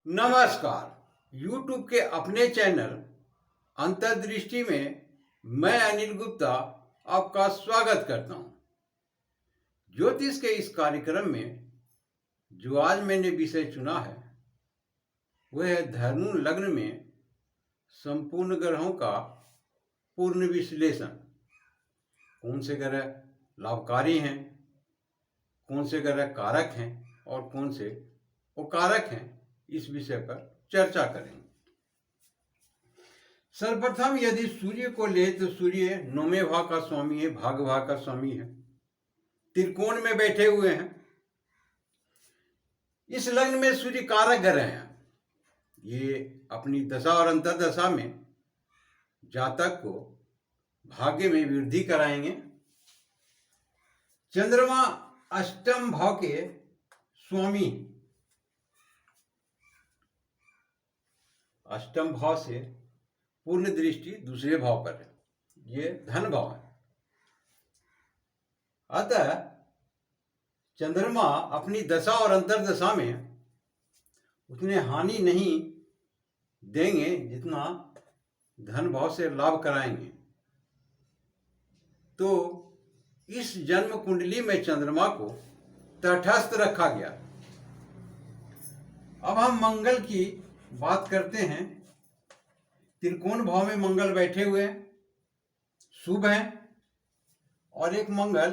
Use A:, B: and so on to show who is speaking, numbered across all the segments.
A: नमस्कार। YouTube के अपने चैनल अंतर्दृष्टि में मैं अनिल गुप्ता आपका स्वागत करता हूं। ज्योतिष के इस कार्यक्रम में जो आज मैंने विषय चुना है वह है धनु लग्न में संपूर्ण ग्रहों का पूर्ण विश्लेषण। कौन से ग्रह लाभकारी हैं, कौन से ग्रह कारक हैं और कौन से अकारक हैं, इस विषय पर चर्चा करेंगे। सर्वप्रथम यदि सूर्य को ले तो सूर्य 9वें भाव का स्वामी है, भाग भाव का स्वामी है, त्रिकोण में बैठे हुए हैं। इस लग्न में सूर्य कारक ग्रह हैं। ये अपनी दशा और अंतर्दशा में जातक को भाग्य में वृद्धि कराएंगे। चंद्रमा अष्टम भाव के स्वामी, अष्टम भाव से पूर्ण दृष्टि दूसरे भाव पर है, ये धन भाव है। अतः चंद्रमा अपनी दशा और अंतर्दशा में उतने हानि नहीं देंगे जितना धन भाव से लाभ कराएंगे। तो इस जन्म कुंडली में चंद्रमा को तटस्थ रखा गया। अब हम मंगल की बात करते हैं। त्रिकोण भाव में मंगल बैठे हुए हैं, शुभ हैं, और एक मंगल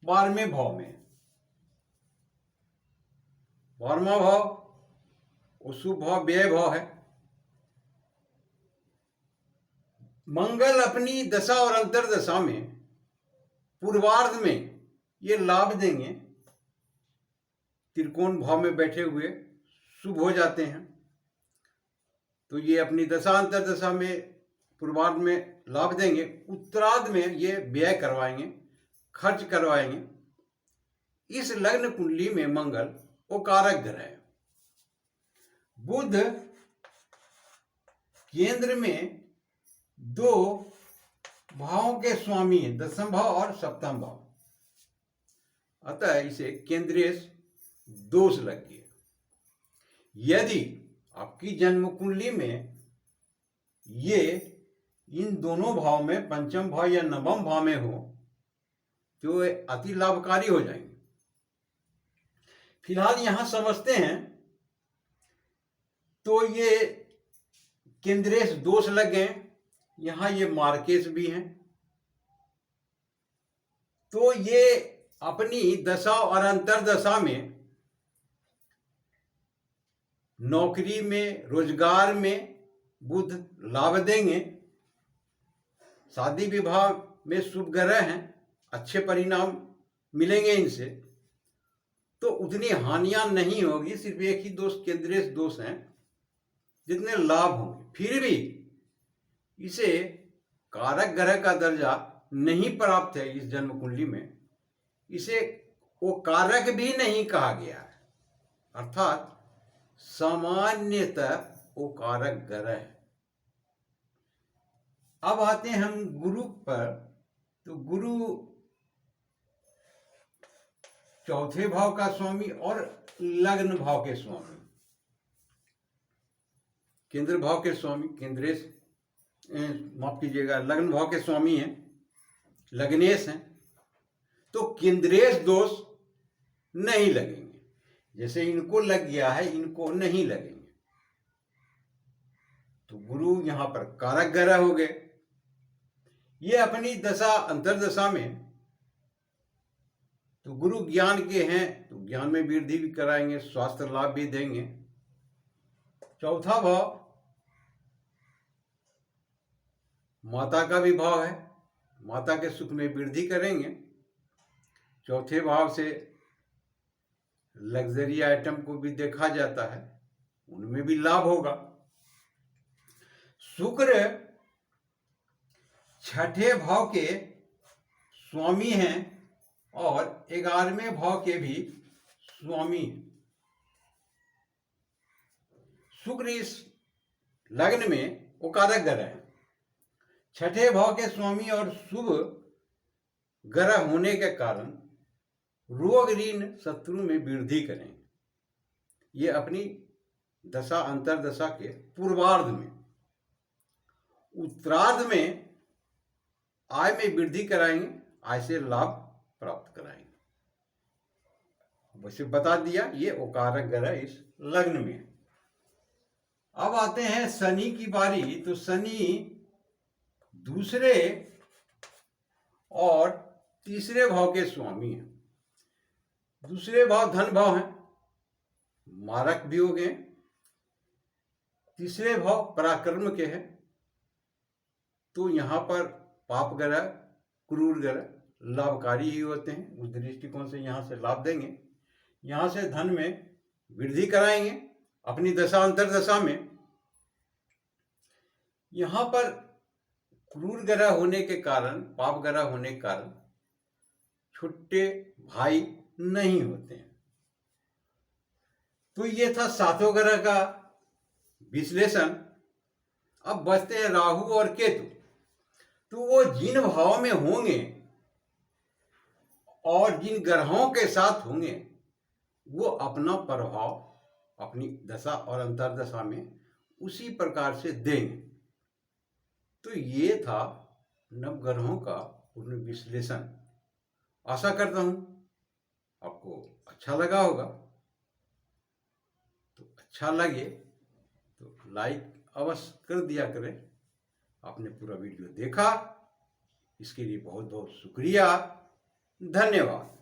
A: 12वें भाव में। 12वां भाव वो शुभ भाव, व्यय भाव है। मंगल अपनी दशा और अंतर्दशा में पूर्वार्ध में ये लाभ देंगे। त्रिकोण भाव में बैठे हुए शुभ हो जाते हैं, तो ये अपनी दशा अंतर्दशा में पूर्वार्ध में लाभ देंगे। उत्तरार्ध में ये व्यय करवाएंगे, खर्च करवाएंगे। इस लग्न कुंडली में मंगल वो कारक ग्रह है। बुध केंद्र में 2 भावों के स्वामी है, दशम भाव और सप्तम भाव। अतः इसे केंद्रीय दोष लग गया। यदि आपकी जन्म कुंडली में ये इन दोनों भाव में, पंचम भाव या नवम भाव में हो, तो अति लाभकारी हो जाएंगे। फिलहाल यहां समझते हैं तो ये केंद्रीय दोष लग गए। यहां ये मार्केश भी हैं, तो ये अपनी दशा और अंतर्दशा में नौकरी में, रोजगार में बुध लाभ देंगे। शादी विवाह में शुभ ग्रह हैं, अच्छे परिणाम मिलेंगे इनसे, तो उतनी हानियां नहीं होगी। सिर्फ एक ही दोष, केंद्रीय दोष हैं, जितने लाभ होंगे। फिर भी इसे कारक ग्रह का दर्जा नहीं प्राप्त है इस जन्म कुंडली में। इसे वो कारक भी नहीं कहा गया है, अर्थात सामान्यतः वो कारक ग्रह है। अब आते हैं हम गुरु पर। तो गुरु 4थे भाव का स्वामी और लग्न भाव के स्वामी, केंद्र भाव के स्वामी, माफ कीजिएगा, लग्न भाव के स्वामी हैं, लग्नेश हैं। तो केंद्रेश दोष नहीं लगेंगे। जैसे इनको लग गया है, इनको नहीं लगेंगे। तो गुरु यहां पर कारक ग्रह हो गए। ये अपनी दशा अंतर्दशा में, तो गुरु ज्ञान के हैं, तो ज्ञान में वृद्धि भी कराएंगे, स्वास्थ्य लाभ भी देंगे। 4था भाव माता का भी भाव है, माता के सुख में वृद्धि करेंगे। 4थे भाव से लग्जरी आइटम को भी देखा जाता है, उनमें भी लाभ होगा। शुक्र 6ठे भाव के स्वामी हैं और 11वें भाव के भी स्वामी। शुक्र इस लग्न में वो कारक ग्रह है। 6ठे भाव के स्वामी और शुभ ग्रह होने के कारण रोग ऋण शत्रु में वृद्धि करेंगे। ये अपनी दशा अंतर्दशा के पूर्वार्ध में, उत्तरार्ध में आय में वृद्धि कराएंगे, आय से लाभ प्राप्त कराएंगे। वैसे बता दिया ये ओकारक ग्रह इस लग्न में। अब आते हैं शनि की बारी। तो शनि दूसरे और तीसरे भाव के स्वामी हैं। दूसरे भाव धन भाव है, मारक भी हो गए। तीसरे भाव पराक्रम के हैं। तो यहाँ पर पाप ग्रह, क्रूर ग्रह लाभकारी ही होते हैं। उस दृष्टिकोण से यहाँ से लाभ देंगे, यहाँ से धन में वृद्धि कराएंगे अपनी दशा अंतर्दशा में। यहाँ पर क्रूर ग्रह होने के कारण, पाप ग्रह होने के कारण छोटे भाई नहीं होते हैं। तो ये था सातों ग्रह का विश्लेषण। अब बचते हैं राहु और केतु। तो वो जिन भाव में होंगे और जिन ग्रहों के साथ होंगे वो अपना प्रभाव अपनी दशा और अंतर्दशा में उसी प्रकार से देंगे। तो ये था नवग्रहों का पूर्ण विश्लेषण। आशा करता हूं आपको अच्छा लगा होगा। तो अच्छा लगे तो लाइक अवश्य कर दिया करें। आपने पूरा वीडियो देखा, इसके लिए बहुत बहुत शुक्रिया, धन्यवाद।